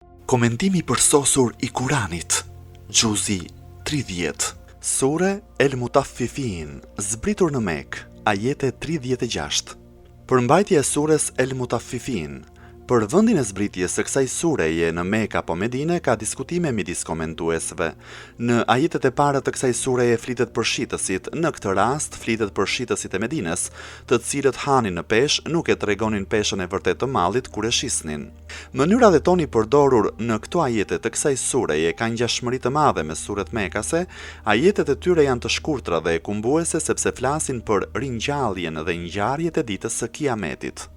Komentimi përsosur i Kuranit, Gjuzi 30. Sure El Mutaffifin, zbritur në Mekë, ajete 36. Përmbajtja e sures El Mutaffifin. Për vendin e zbritjes së kësaj sureje në Mekë apo Medine ka diskutime midis komentuesve. Në ajetet e para të kësaj sureje flitet për shitësit, në këtë rast flitet për shitësit e Medines, të cilët hanin në peshë, nuk e tregonin peshën e vërtet të mallit kur e shisnin. Mënyra dhe toni përdorur në këto ajete të kësaj sureje ka ngjashmëri të madhe me suret mekase. Ajetet e tyre janë të shkurtra dhe kumbuese sepse flasin për ringjalljen dhe ngjarjet e ditës së Kiametit.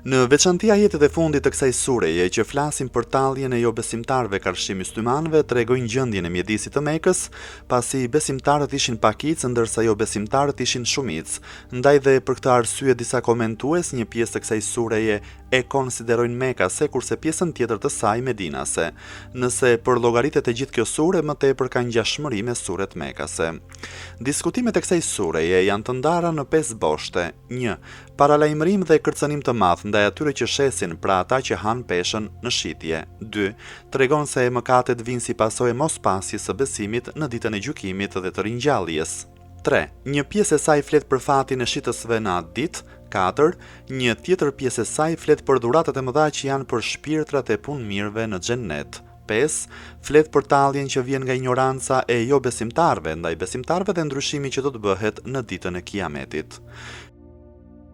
Në veçanti ajetet e fundit të kësaj sureje që flasin për talljen e jo besimtarëve karshi myslimanëve tregojnë gjendjen e mjedisit të Mekës, pasi besimtarët ishin pakicë ndërsa jo besimtarët ishin shumicë. Ndaj dhe për këtë arsye disa komentues një pjesë të kësaj sureje e konsiderojnë mekase kurse pjesën tjetër të saj medinase. Nëse përllogaritet e gjithë kjo sure, më tepër ka ngjashmëri me suret mekase. Diskutimet e kësaj sureje janë të ndara në 5 boshte. 1. Paralajmërim dhe kërcënim të madh ndaj atyre që shesin, pra ata që han peshën në shitje. 2. Tregon se mëkatet vijnë si pasojë mospasjes së besimit në ditën e gjykimit dhe të ringjalljes. 3. Një pjesë e saj flet për fatin e shitësve në atë ditë. 4. Një tjetër pjesë e saj flet për dhuratat e mëdha që janë për shpirtrat e punëmirëve në xhennet. 5. Flet për talljen që vjen nga ignoranca e jo besimtarëve ndaj besimtarëve dhe ndryshimi që do të bëhet në ditën e Kiametit.